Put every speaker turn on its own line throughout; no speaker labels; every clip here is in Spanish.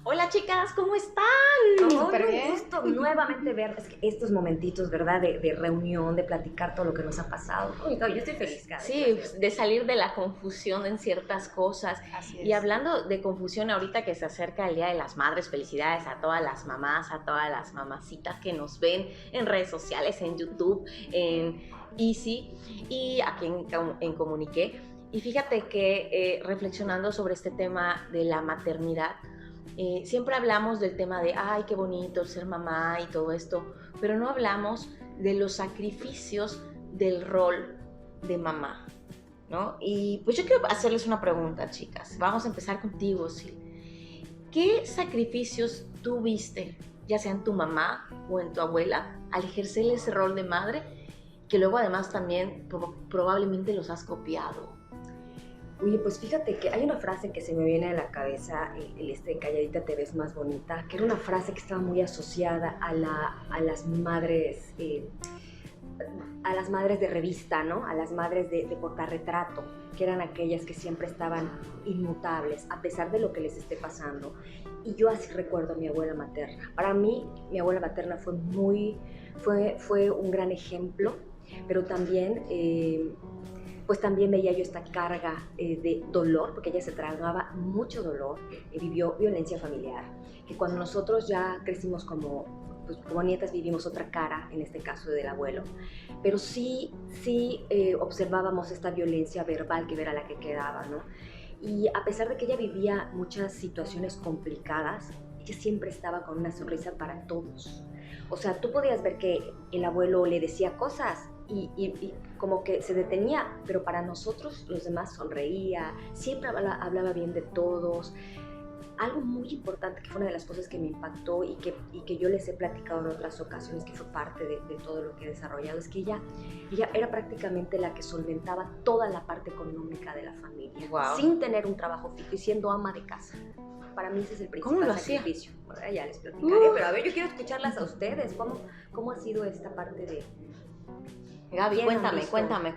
Hola chicas, ¿cómo están?
Súper bien.
Un gusto nuevamente ver estos momentitos, ¿verdad? De reunión, de platicar todo lo que nos ha pasado. Uy, no, yo estoy feliz cada
Sí,
vez.
de salir de la confusión en ciertas cosas.
Así
Y
es.
hablando de confusión, ahorita que se acerca el Día de las Madres, felicidades a todas las mamás, a todas las mamacitas que nos ven en redes sociales, en YouTube, en Easy y aquí en Comuniqué. Y fíjate que reflexionando sobre este tema de la maternidad, siempre hablamos del tema de, ay, qué bonito ser mamá y todo esto, pero no hablamos de los sacrificios del rol de mamá, ¿no? Y pues yo quiero hacerles una pregunta, chicas. Vamos a empezar contigo, Sil. ¿Qué sacrificios tú viste, ya sea en tu mamá o en tu abuela, al ejercer ese rol de madre, que luego además también probablemente los has copiado?
Oye, pues fíjate que hay una frase que se me viene a la cabeza, calladita te ves más bonita, que era una frase que estaba muy asociada a las madres, a las madres de revista, ¿no? A las madres de portarretrato, que eran aquellas que siempre estaban inmutables, a pesar de lo que les esté pasando. Y yo así recuerdo a mi abuela materna. Para mí, mi abuela materna fue un gran ejemplo, pero también pues también veía yo esta carga de dolor, porque ella se tragaba mucho dolor, vivió violencia familiar, que cuando nosotros ya crecimos pues, como nietas vivimos otra cara, en este caso del abuelo, pero sí observábamos esta violencia verbal que era la que quedaba, ¿no? Y a pesar de que ella vivía muchas situaciones complicadas, ella siempre estaba con una sonrisa para todos. O sea, tú podías ver que el abuelo le decía cosas y como que se detenía, pero para nosotros los demás sonreía, siempre hablaba bien de todos. Algo muy importante que fue una de las cosas que me impactó y que yo les he platicado en otras ocasiones, que fue parte de todo lo que he desarrollado, es que ella era prácticamente la que solventaba toda la parte económica de la familia,
Wow.
sin tener un trabajo fijo y siendo ama de casa. Para mí ese es el principal sacrificio. Bueno, ya les platicaré, pero a ver, yo quiero escucharlas a ustedes. ¿Cómo ha sido esta parte de...?
Gaby, cuéntame.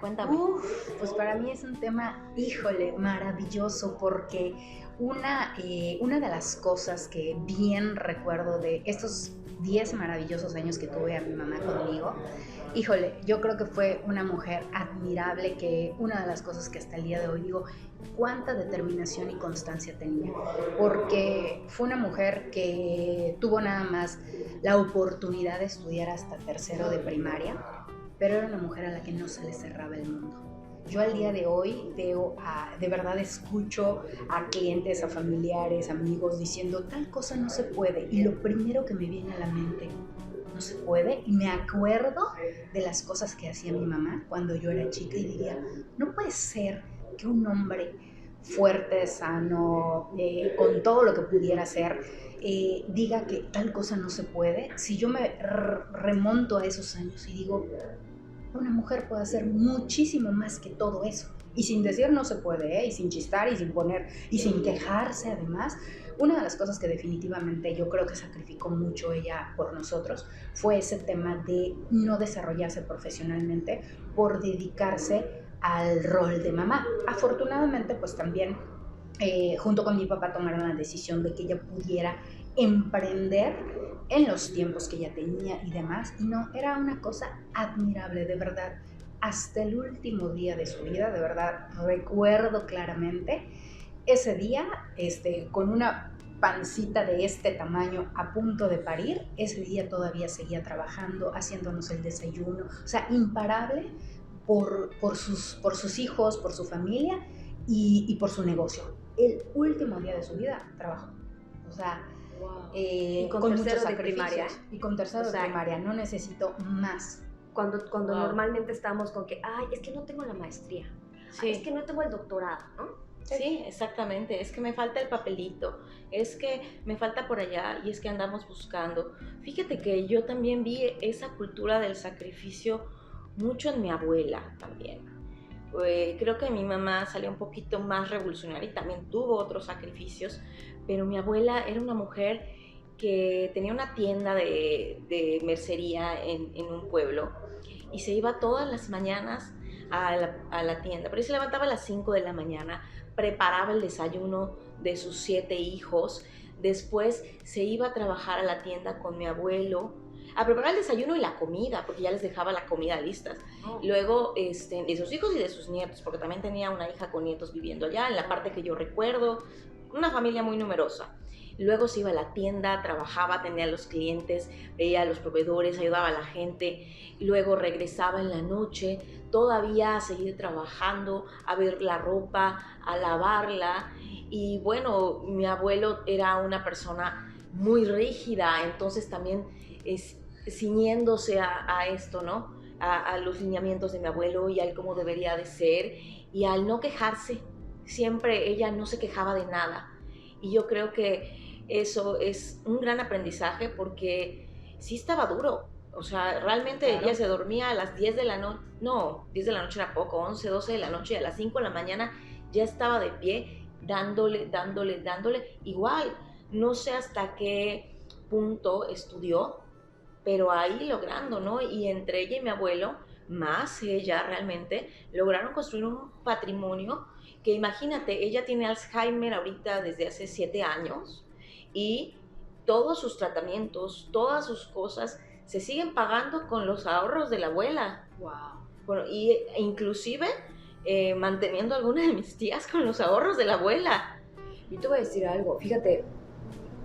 Pues para mí es un tema, híjole, maravilloso, porque una de las cosas que bien recuerdo de estos 10 maravillosos años que tuve a mi mamá conmigo, híjole, yo creo que fue una mujer admirable, que una de las cosas que hasta el día de hoy digo, cuánta determinación y constancia tenía, porque fue una mujer que tuvo nada más la oportunidad de estudiar hasta tercero de primaria, pero era una mujer a la que no se le cerraba el mundo. Yo al día de hoy de verdad escucho a clientes, a familiares, amigos diciendo tal cosa no se puede, y lo primero que me viene a la mente, no se puede, y me acuerdo de las cosas que hacía mi mamá cuando yo era chica y diría, no puede ser que un hombre fuerte, sano, con todo lo que pudiera hacer, diga que tal cosa no se puede. Si yo me remonto a esos años y digo, una mujer puede hacer muchísimo más que todo eso, y sin decir no se puede, y sin chistar, y sin poner, y sin quejarse. Además, una de las cosas que definitivamente yo creo que sacrificó mucho ella por nosotros fue ese tema de no desarrollarse profesionalmente por dedicarse al rol de mamá. Afortunadamente, pues también junto con mi papá tomaron la decisión de que ella pudiera emprender en los tiempos que ella tenía y demás, y no, era una cosa admirable, de verdad. Hasta el último día de su vida, de verdad, recuerdo claramente ese día, con una pancita de este tamaño a punto de parir, ese día todavía seguía trabajando, haciéndonos el desayuno, o sea, imparable por sus hijos, por su familia y por su negocio. El último día de su vida trabajó, o sea,
Wow.
con muchos
de primaria.
y con tercero de primaria, no necesito más.
Cuando
Wow.
normalmente estamos con que, ay, es que no tengo la maestría,
Sí.
es que no tengo el doctorado, ¿no?
Sí, exactamente, es que me falta el papelito, es que me falta por allá y es que andamos buscando. Fíjate que yo también vi esa cultura del sacrificio mucho en mi abuela también. Creo que mi mamá salió un poquito más revolucionaria y también tuvo otros sacrificios, pero mi abuela era una mujer que tenía una tienda de mercería en un pueblo y se iba todas las mañanas a la tienda, pero ella se levantaba a las 5 de la mañana, preparaba el desayuno de sus 7 hijos, después se iba a trabajar a la tienda con mi abuelo, a preparar el desayuno y la comida, porque ya les dejaba la comida listas. Luego, de sus hijos y de sus nietos, porque también tenía una hija con nietos viviendo allá, en la parte que yo recuerdo, una familia muy numerosa. Luego se iba a la tienda, trabajaba, tenía a los clientes, veía a los proveedores, ayudaba a la gente. Luego regresaba en la noche, todavía a seguir trabajando, a ver la ropa, a lavarla. Y bueno, mi abuelo era una persona muy rígida, entonces también ciñéndose a esto, ¿no? A los lineamientos de mi abuelo y al cómo debería de ser. Y al no quejarse, siempre ella no se quejaba de nada. Y yo creo que eso es un gran aprendizaje porque sí estaba duro. O sea, realmente claro. Ella se dormía a las 10 de la noche, no, 10 de la noche era poco, 11, 12 de la noche, y a las 5 de la mañana ya estaba de pie, dándole. Igual, no sé hasta qué punto estudió, pero ahí logrando, ¿no? Y entre ella y mi abuelo, más ella realmente, lograron construir un patrimonio que imagínate, ella tiene Alzheimer ahorita desde hace 7 años, y todos sus tratamientos, todas sus cosas se siguen pagando con los ahorros de la abuela.
Wow.
Bueno, y inclusive manteniendo a alguna de mis tías con los ahorros de la abuela.
Y te voy a decir algo, fíjate,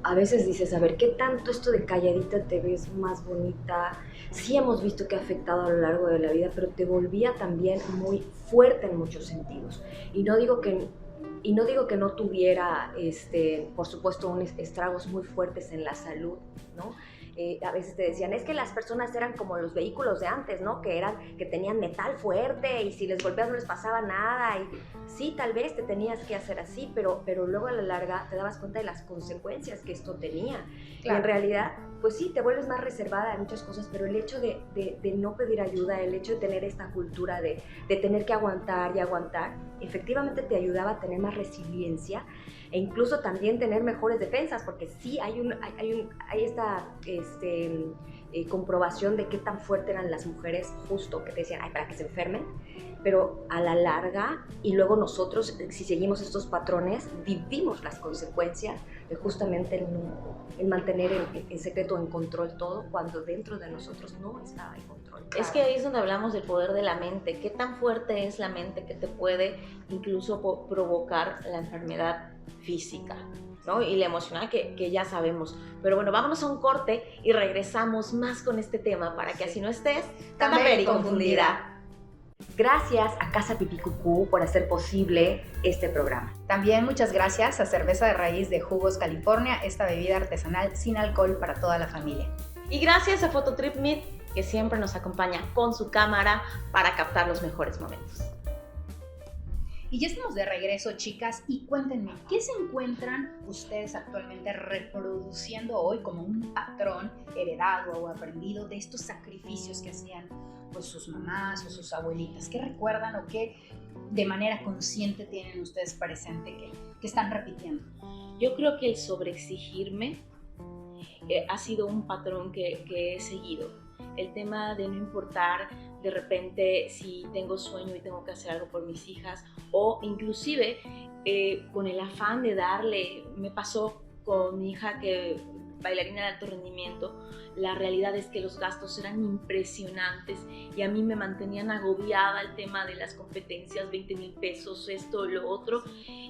a veces dices, a ver, ¿qué tanto esto de calladita te ves más bonita? Sí hemos visto que ha afectado a lo largo de la vida, pero te volvía también muy fuerte en muchos sentidos. Y no digo que no tuviera, por supuesto, unos estragos muy fuertes en la salud, ¿no? A veces te decían, es que las personas eran como los vehículos de antes, ¿no? Que tenían metal fuerte y si les golpeas no les pasaba nada. Y sí, tal vez te tenías que hacer así, pero luego a la larga te dabas cuenta de las consecuencias que esto tenía. Claro. Y en realidad, pues sí, te vuelves más reservada de muchas cosas, pero el hecho de no pedir ayuda, el hecho de tener esta cultura de tener que aguantar y aguantar, efectivamente te ayudaba a tener más resiliencia e incluso también tener mejores defensas, porque sí hay esta comprobación de qué tan fuertes eran las mujeres, justo que te decían, ay, para que se enfermen, pero a la larga, y luego nosotros, si seguimos estos patrones, vivimos las consecuencias de justamente el mantener en secreto, en control todo, cuando dentro de nosotros no estaba en control.
Claro. Es que ahí es donde hablamos del poder de la mente, qué tan fuerte es la mente que te puede incluso provocar la enfermedad física, ¿no? Y la emocional que ya sabemos. Pero bueno, vámonos a un corte y regresamos más con este tema para que así no estés tan confundida.
Gracias a Casa Pipí Cucú por hacer posible este programa.
También muchas gracias a Cerveza de Raíz de Jugos California, esta bebida artesanal sin alcohol para toda la familia.
Y gracias a Phototrip Meet, que siempre nos acompaña con su cámara para captar los mejores momentos.
Y ya estamos de regreso, chicas, y cuéntenme, ¿qué se encuentran ustedes actualmente reproduciendo hoy como un patrón heredado o aprendido de estos sacrificios que hacían pues sus mamás o sus abuelitas? ¿Qué recuerdan o qué de manera consciente tienen ustedes presente que están repitiendo?
Yo creo que el sobreexigirme ha sido un patrón que he seguido. El tema de no importar de repente si tengo sueño y tengo que hacer algo por mis hijas, o inclusive con el afán de darle, me pasó con mi hija que bailarina de alto rendimiento, la realidad es que los gastos eran impresionantes y a mí me mantenían agobiada el tema de las competencias, 20,000 pesos, esto, lo otro.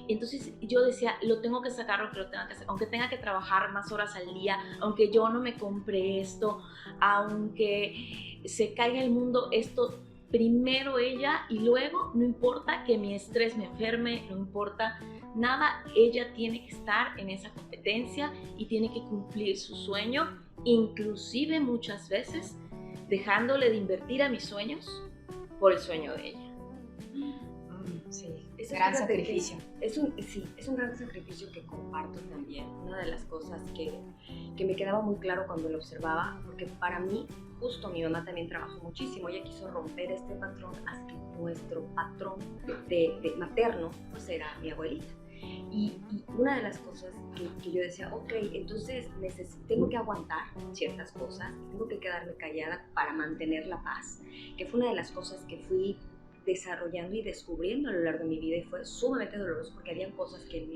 Entonces yo decía, lo tengo que sacar, lo que lo tenga que hacer, aunque tenga que trabajar más horas al día, aunque yo no me compre esto, aunque se caiga el mundo, esto primero ella, y luego no importa que mi estrés me enferme, no importa nada, ella tiene que estar en esa competencia y tiene que cumplir su sueño, inclusive muchas veces dejándole de invertir a mis sueños por el sueño de ella.
Sí, es un gran sacrificio.
Es un gran sacrificio que comparto también. Una de las cosas que me quedaba muy claro cuando lo observaba, porque para mí, justo mi mamá también trabajó muchísimo, ella quiso romper este patrón, así que nuestro patrón de materno pues era mi abuelita. Y una de las cosas que yo decía, ok, entonces tengo que aguantar ciertas cosas, tengo que quedarme callada para mantener la paz, que fue una de las cosas que fui desarrollando y descubriendo a lo largo de mi vida, y fue sumamente doloroso porque habían cosas que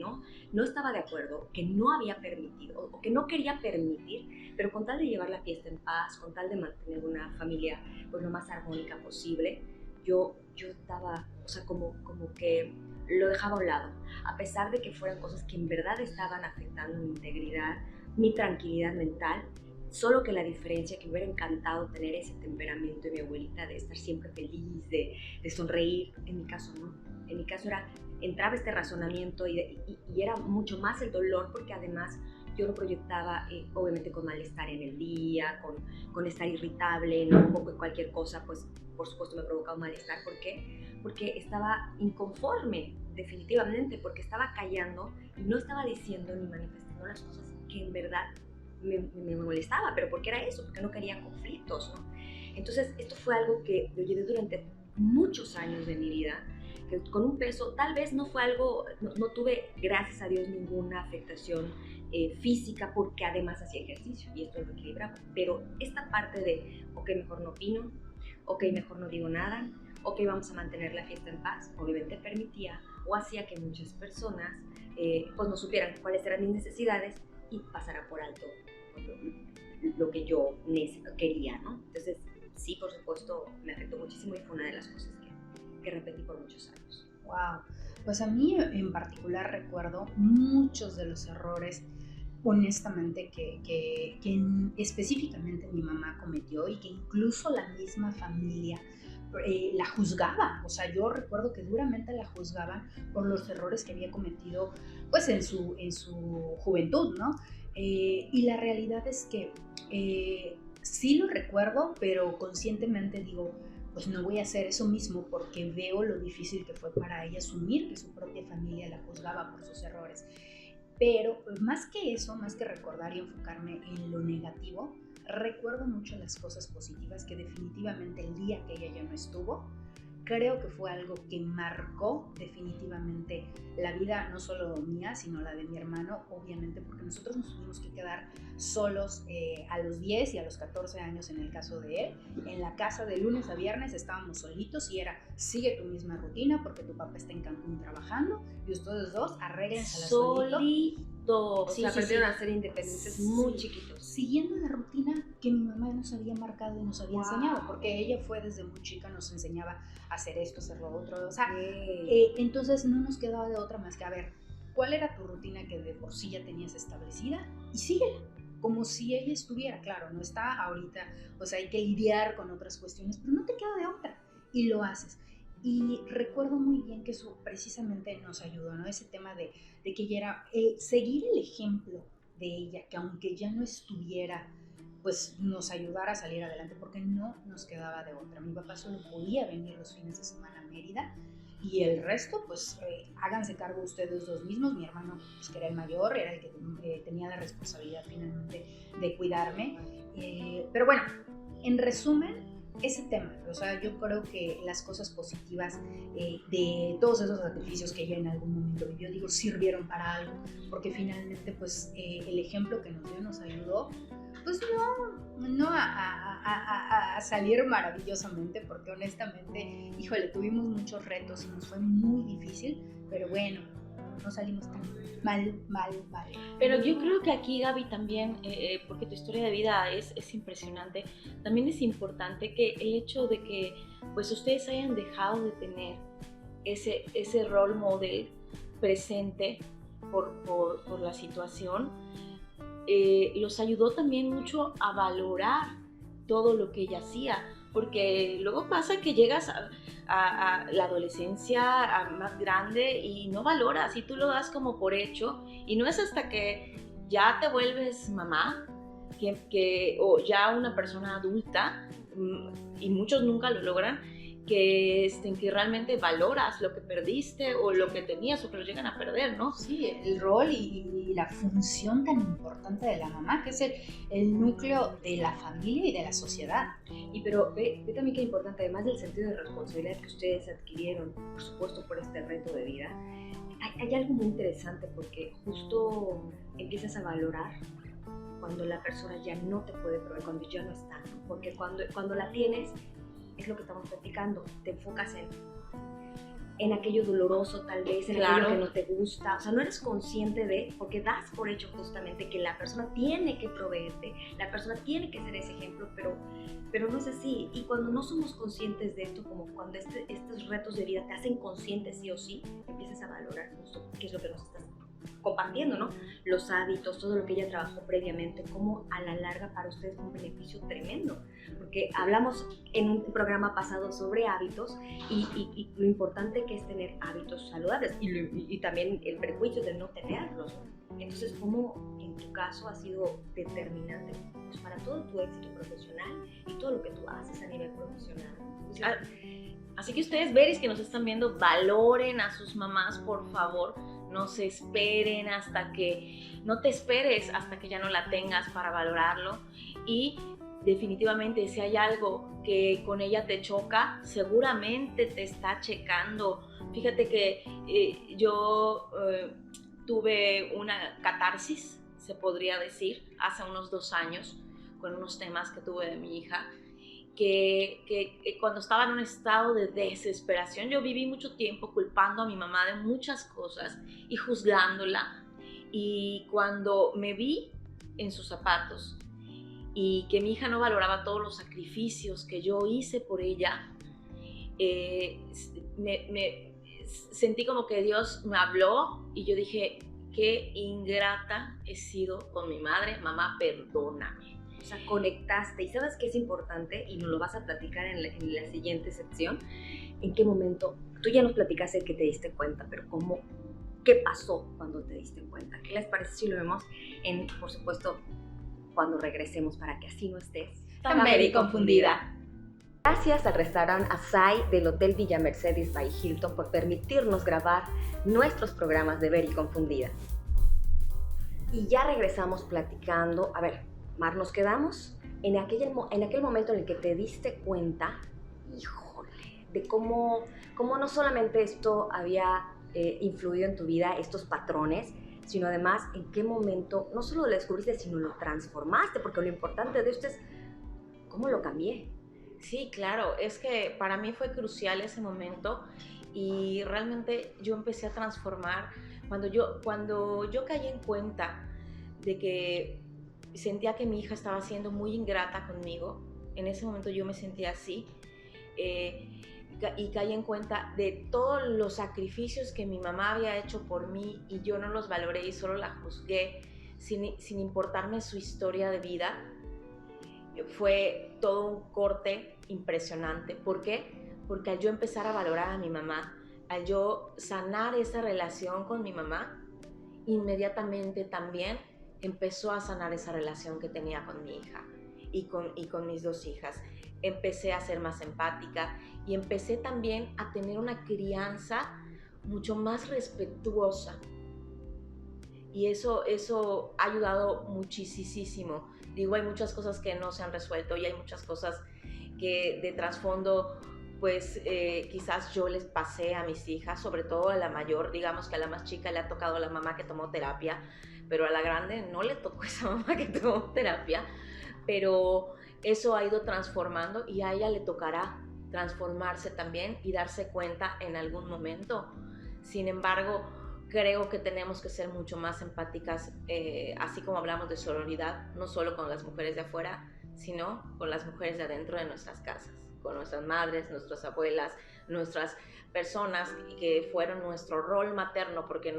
no estaba de acuerdo, que no había permitido o que no quería permitir, pero con tal de llevar la fiesta en paz, con tal de mantener una familia pues lo más armónica posible, yo estaba, o sea, como que lo dejaba a un lado, a pesar de que fueran cosas que en verdad estaban afectando mi integridad, mi tranquilidad mental. Solo que la diferencia, que me hubiera encantado tener ese temperamento de mi abuelita, de estar siempre feliz, de sonreír, en mi caso no. En mi caso entraba este razonamiento y era mucho más el dolor, porque además yo lo proyectaba obviamente con malestar en el día, con estar irritable, ¿no? Un poco de cualquier cosa, pues por supuesto me provocaba un malestar. ¿Por qué? Porque estaba inconforme, definitivamente, porque estaba callando y no estaba diciendo ni manifestando las cosas que en verdad me molestaba, pero ¿por qué era eso? Porque no quería conflictos, ¿no? Entonces, esto fue algo que lo llevé durante muchos años de mi vida, que con un peso, tal vez no fue algo, no tuve, gracias a Dios, ninguna afectación física, porque además hacía ejercicio y esto lo equilibraba, pero esta parte de, ok, mejor no opino, ok, mejor no digo nada, ok, vamos a mantener la fiesta en paz, obviamente permitía o hacía que muchas personas pues no supieran cuáles eran mis necesidades y pasara por alto lo que yo quería, ¿no? Entonces, sí, por supuesto, me afectó muchísimo y fue una de las cosas que repetí por muchos años.
Wow, pues a mí en particular recuerdo muchos de los errores, honestamente, que específicamente mi mamá cometió, y que incluso la misma familia la juzgaba. O sea, yo recuerdo que duramente la juzgaban por los errores que había cometido pues en su juventud, ¿no? Y la realidad es que sí lo recuerdo, pero conscientemente digo, pues no voy a hacer eso mismo, porque veo lo difícil que fue para ella asumir que su propia familia la juzgaba por sus errores. Pero más que eso, más que recordar y enfocarme en lo negativo, recuerdo mucho las cosas positivas, que definitivamente el día que ella ya no estuvo, creo que fue algo que marcó definitivamente la vida, no solo mía, sino la de mi hermano, obviamente, porque nosotros nos tuvimos que quedar solos a los 10 y a los 14 años en el caso de él. En la casa de lunes a viernes estábamos solitos y era, sigue tu misma rutina porque tu papá está en Cancún trabajando y ustedes dos arréglense solito.
O sea, aprendieron a ser independientes muy chiquitos.
Siguiendo la rutina que mi mamá nos había marcado y nos había enseñado, porque ella fue desde muy chica, nos enseñaba a hacer esto, hacer lo otro, o sea, entonces no nos quedaba de otra más que, a ver, ¿cuál era tu rutina que de por sí ya tenías establecida? Y síguela, como si ella estuviera, claro, no está ahorita, o sea, hay que lidiar con otras cuestiones, pero no te queda de otra, y lo haces. Y recuerdo muy bien que eso precisamente nos ayudó, ¿no? Ese tema de que ella era, seguir el ejemplo de ella, que aunque ya no estuviera, pues nos ayudara a salir adelante, porque no nos quedaba de otra. Mi papá solo podía venir los fines de semana a Mérida, y el resto, pues háganse cargo ustedes dos mismos. Mi hermano, pues, que era el mayor, era el que tenía la responsabilidad finalmente de cuidarme. Pero bueno, en resumen, ese tema, o sea, yo creo que las cosas positivas de todos esos sacrificios que ella en algún momento vivió, digo, sirvieron para algo, porque finalmente, pues, el ejemplo que nos dio nos ayudó, pues no a salir maravillosamente, porque honestamente, híjole, tuvimos muchos retos y nos fue muy difícil, pero bueno, no salimos tan mal.
Pero yo creo que aquí, Gaby, también, porque tu historia de vida es impresionante, también es importante que el hecho de que pues ustedes hayan dejado de tener ese role model presente por la situación, los ayudó también mucho a valorar todo lo que ella hacía, porque luego pasa que llegas a la adolescencia más grande y no valoras, y tú lo das como por hecho, y no es hasta que ya te vuelves mamá o ya una persona adulta, y muchos nunca lo logran, que realmente valoras lo que perdiste o lo que tenías o que lo llegan a perder, ¿no?
Sí, el rol y la función tan importante de la mamá, que es el núcleo de la familia y de la sociedad.
Pero ve también que es importante, además del sentido de responsabilidad que ustedes adquirieron, por supuesto, por este reto de vida, hay algo muy interesante, porque justo empiezas a valorar cuando la persona ya no te puede proveer, cuando ya no está, ¿no? Porque cuando la tienes, es lo que estamos platicando, te enfocas en en aquello doloroso tal vez, en
Claro.
aquello que no te gusta, o sea, no eres consciente de, porque das por hecho justamente que la persona tiene que proveerte, la persona tiene que ser ese ejemplo, pero no es así. Y cuando no somos conscientes de esto, como cuando estos retos de vida te hacen consciente sí o sí, empiezas a valorar justo qué es lo que nos estás compartiendo, ¿no? Los hábitos, todo lo que ella trabajó previamente, como a la larga para ustedes es un beneficio tremendo, porque hablamos en un programa pasado sobre hábitos y lo importante que es tener hábitos saludables y también el prejuicio de no tenerlos. Entonces, ¿cómo en tu caso ha sido determinante pues, para todo tu éxito profesional y todo lo que tú haces a nivel profesional? O sea,
Así que ustedes, veris que nos están viendo, valoren a sus mamás, por favor. No se esperen no te esperes hasta que ya no la tengas para valorarlo. Y definitivamente, si hay algo que con ella te choca, seguramente te está checando. Fíjate que yo tuve una catarsis, se podría decir, hace unos 2 años, con unos temas que tuve de mi hija. Que cuando estaba en un estado de desesperación, yo viví mucho tiempo culpando a mi mamá de muchas cosas y juzgándola. Y cuando me vi en sus zapatos y que mi hija no valoraba todos los sacrificios que yo hice por ella, me sentí como que Dios me habló y yo dije, qué ingrata he sido con mi madre, mamá, perdóname.
O sea, conectaste. ¿Y sabes qué es importante? Y nos lo vas a platicar en la siguiente sección. ¿En qué momento? Tú ya nos platicaste que te diste cuenta, pero ¿qué pasó cuando te diste cuenta? ¿Qué les parece si lo vemos por supuesto, cuando regresemos para que así no estés
tan very confundida?
Gracias al restaurante Asai del Hotel Villa Mercedes by Hilton por permitirnos grabar nuestros programas de Very Confundida. Y ya regresamos platicando. A ver, Mar, nos quedamos en aquel momento en el que te diste cuenta, híjole, de cómo no solamente esto había influido en tu vida, estos patrones, sino además en qué momento no solo lo descubriste, sino lo transformaste, porque lo importante de esto es cómo lo cambié.
Sí, claro, es que para mí fue crucial ese momento y realmente yo empecé a transformar cuando yo caí en cuenta de que sentía que mi hija estaba siendo muy ingrata conmigo. En ese momento yo me sentía así y caí en cuenta de todos los sacrificios que mi mamá había hecho por mí y yo no los valoré y solo la juzgué sin importarme su historia de vida. Fue todo un corte impresionante. ¿Por qué? Porque al yo empezar a valorar a mi mamá, al yo sanar esa relación con mi mamá, inmediatamente también empezó a sanar esa relación que tenía con mi hija y con mis 2 hijas. Empecé a ser más empática y empecé también a tener una crianza mucho más respetuosa. Y eso ha ayudado muchísimo. Digo, hay muchas cosas que no se han resuelto y hay muchas cosas que de trasfondo, pues quizás yo les pasé a mis hijas, sobre todo a la mayor. Digamos que a la más chica le ha tocado a la mamá que tomó terapia, pero a la grande no le tocó esa mamá que tomó terapia. Pero eso ha ido transformando y a ella le tocará transformarse también y darse cuenta en algún momento. Sin embargo, creo que tenemos que ser mucho más empáticas, así como hablamos de sororidad, no solo con las mujeres de afuera, sino con las mujeres de adentro de nuestras casas, con nuestras madres, nuestras abuelas, nuestras personas que fueron nuestro rol materno, porque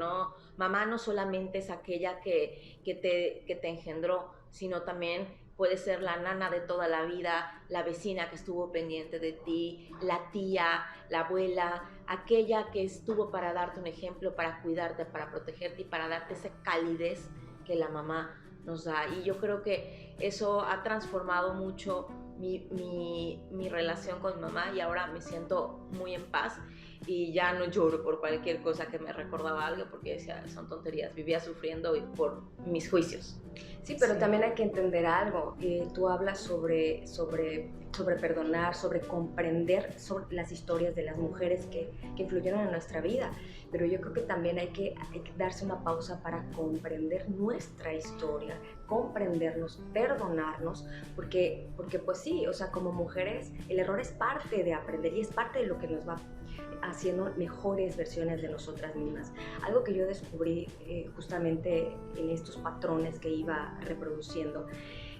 mamá no solamente es aquella que te engendró, sino también puede ser la nana de toda la vida, la vecina que estuvo pendiente de ti, la tía, la abuela, aquella que estuvo para darte un ejemplo, para cuidarte, para protegerte y para darte esa calidez que la mamá nos da. Y yo creo que eso ha transformado mucho mi relación con mamá y ahora me siento muy en paz y ya no lloro por cualquier cosa que me recordaba algo porque decía, son tonterías, vivía sufriendo por mis juicios.
Sí, pero también hay que entender algo. Tú hablas sobre perdonar, sobre comprender sobre las historias de las mujeres que influyeron en nuestra vida. Pero yo creo que también hay que darse una pausa para comprender nuestra historia, comprendernos, perdonarnos, porque pues sí, o sea, como mujeres el error es parte de aprender y es parte de lo que nos va haciendo mejores versiones de nosotras mismas. Algo que yo descubrí justamente en estos patrones que iba reproduciendo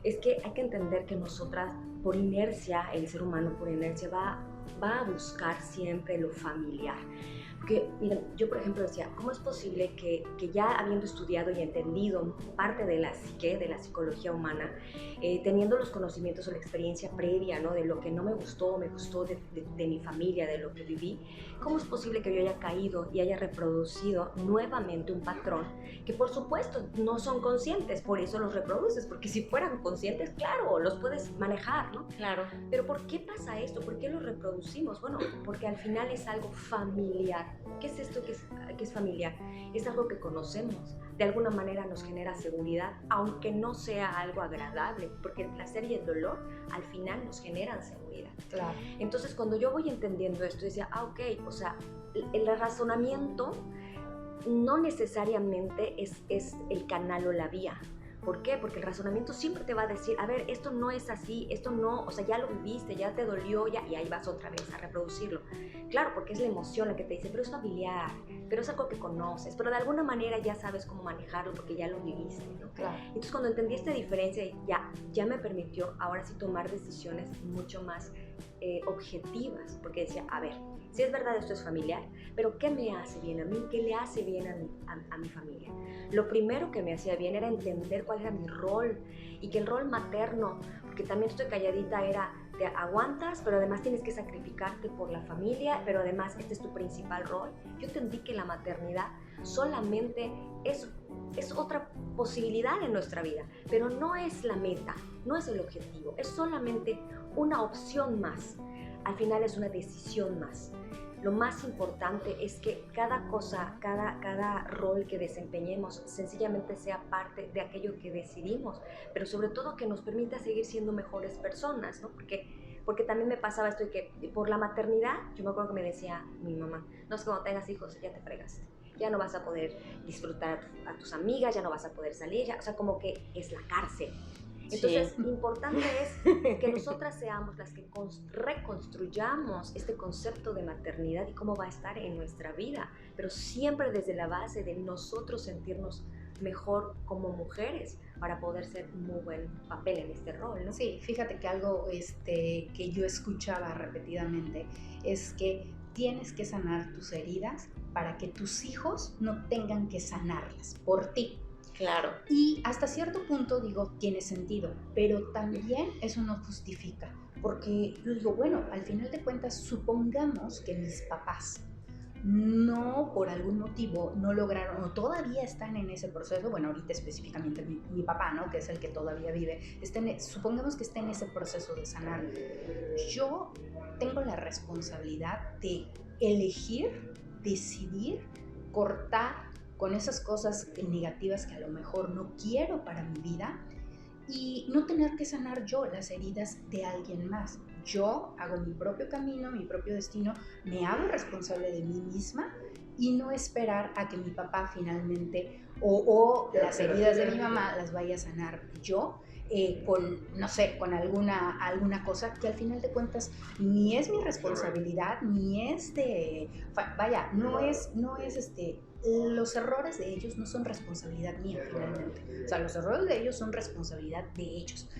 es que hay que entender que nosotras, por inercia, el ser humano por inercia va a buscar siempre lo familiar. Porque, miren, yo por ejemplo decía, ¿cómo es posible que ya habiendo estudiado y entendido parte de la psique, de la psicología humana, teniendo los conocimientos o la experiencia previa, ¿no? De lo que no me gustó de mi familia, de lo que viví, cómo es posible que yo haya caído y haya reproducido nuevamente un patrón que por supuesto no son conscientes, por eso los reproduces, porque si fueran conscientes, claro, los puedes manejar, ¿no?
Claro.
Pero ¿por qué pasa esto? ¿Por qué lo reproducimos? Bueno, porque al final es algo familiar. ¿Qué es esto que es familiar? Es algo que conocemos. De alguna manera nos genera seguridad, aunque no sea algo agradable, porque el placer y el dolor al final nos generan seguridad.
Claro.
Entonces, cuando yo voy entendiendo esto, decía, ok, o sea, el razonamiento no necesariamente es el canal o la vía. ¿Por qué? Porque el razonamiento siempre te va a decir, a ver, esto no es así, esto no, o sea, ya lo viviste, ya te dolió, ya, y ahí vas otra vez a reproducirlo. Claro, porque es la emoción la que te dice, pero es familiar, pero es algo que conoces, pero de alguna manera ya sabes cómo manejarlo porque ya lo viviste, ¿no?
Claro.
Entonces, cuando entendí esta diferencia, ya me permitió ahora sí tomar decisiones mucho más objetivas, porque decía, a ver, si es verdad esto es familiar, pero ¿qué me hace bien a mí? ¿Qué le hace bien a mi familia? Lo primero que me hacía bien era entender cuál era mi rol y que el rol materno, porque también estoy calladita, era te aguantas, pero además tienes que sacrificarte por la familia, pero además este es tu principal rol. Yo entendí que la maternidad solamente es otra posibilidad en nuestra vida, pero no es la meta, no es el objetivo, es solamente una opción más. Al final es una decisión más. Lo más importante es que cada cosa, cada rol que desempeñemos sencillamente sea parte de aquello que decidimos, pero sobre todo que nos permita seguir siendo mejores personas, ¿no? Porque también me pasaba esto de que por la maternidad, yo me acuerdo que me decía mi mamá, no es que cuando tengas hijos ya te fregaste, ya no vas a poder disfrutar a tus amigas, ya no vas a poder salir, ya, o sea, como que es la cárcel. Entonces, sí, importante es que nosotras seamos las que reconstruyamos este concepto de maternidad y cómo va a estar en nuestra vida, pero siempre desde la base de nosotros sentirnos mejor como mujeres para poder ser un muy buen papel en este rol, ¿no?
Sí, fíjate que algo que yo escuchaba repetidamente es que tienes que sanar tus heridas para que tus hijos no tengan que sanarlas por ti.
Claro.
Y hasta cierto punto digo, tiene sentido, pero también eso no justifica, porque yo digo, bueno, al final de cuentas, supongamos que mis papás no, por algún motivo, no lograron o todavía están en ese proceso, bueno, ahorita específicamente mi papá, ¿no? Que es el que todavía vive, supongamos que está en ese proceso de sanar. Yo tengo la responsabilidad de elegir, decidir, cortar con esas cosas negativas que a lo mejor no quiero para mi vida y no tener que sanar yo las heridas de alguien más. Yo hago mi propio camino, mi propio destino, me hago responsable de mí misma y no esperar a que mi papá finalmente o las heridas de mi mamá las vaya a sanar yo con, no sé, con alguna cosa que al final de cuentas ni es mi responsabilidad, ni es vaya, no es los errores de ellos no son responsabilidad mía finalmente. O sea, los errores de ellos son responsabilidad de ellos.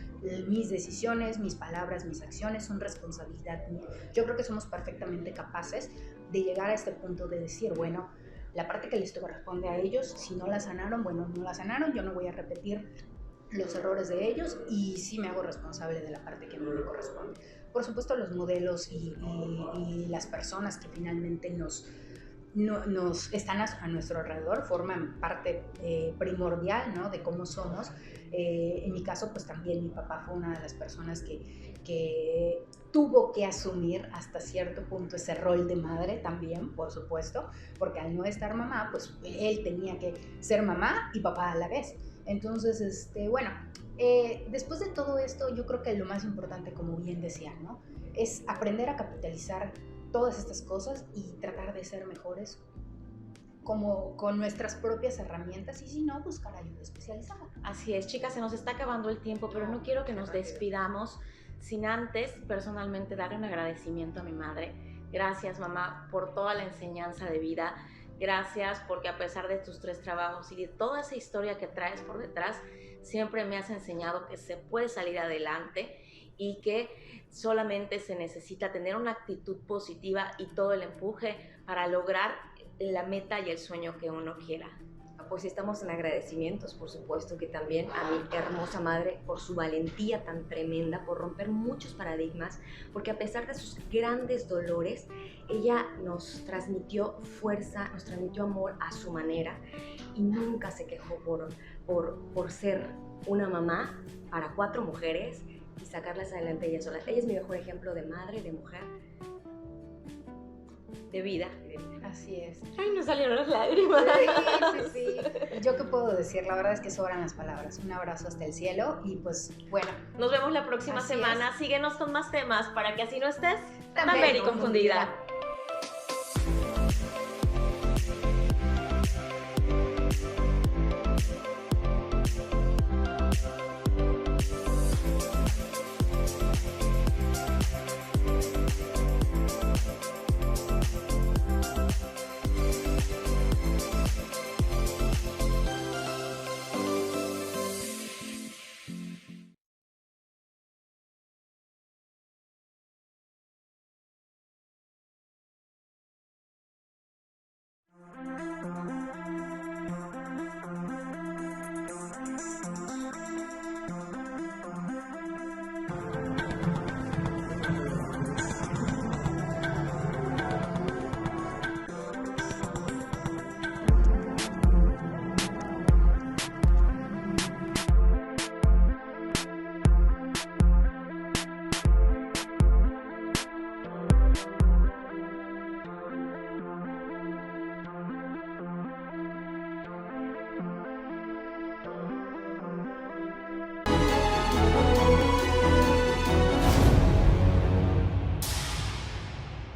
Mis decisiones, mis palabras, mis acciones son responsabilidad mía. Yo creo que somos perfectamente capaces de llegar a este punto de decir, bueno, la parte que les corresponde a ellos, si no la sanaron, bueno, no la sanaron, yo no voy a repetir los errores de ellos y sí me hago responsable de la parte que a mí me corresponde. Por supuesto, los modelos y las personas que finalmente nos están a nuestro alrededor, forman parte primordial, ¿no? De cómo somos. En mi caso, pues también mi papá fue una de las personas que tuvo que asumir hasta cierto punto ese rol de madre también, por supuesto, porque al no estar mamá, pues él tenía que ser mamá y papá a la vez. Entonces, bueno, después de todo esto, yo creo que lo más importante, como bien decía, ¿no? Es aprender a capitalizar todas estas cosas y tratar de ser mejores como con nuestras propias herramientas y si no, buscar ayuda especializada.
Así es, chicas, se nos está acabando el tiempo, pero no quiero que nos despidamos sin antes personalmente darle un agradecimiento a mi madre Gracias, mamá, por toda la enseñanza de vida. Gracias porque a pesar de tus 3 trabajos y de toda esa historia que traes por detrás, siempre me has enseñado que se puede salir adelante y que solamente se necesita tener una actitud positiva y todo el empuje para lograr la meta y el sueño que uno quiera.
Pues estamos en agradecimientos, por supuesto, que también a mi hermosa madre por su valentía tan tremenda, por romper muchos paradigmas, porque a pesar de sus grandes dolores, ella nos transmitió fuerza, nos transmitió amor a su manera y nunca se quejó por ser una mamá para 4 mujeres y sacarlas adelante ella sola. Ella es mi mejor ejemplo de madre, de mujer, de vida.
Así es.
Ay, nos salieron las lágrimas.
Sí. ¿Yo qué puedo decir? La verdad es que sobran las palabras. Un abrazo hasta el cielo y pues bueno.
Nos vemos la próxima semana.
Es.
Síguenos con más temas para que así no estés
Tan
tan
ver y
ver y confundida.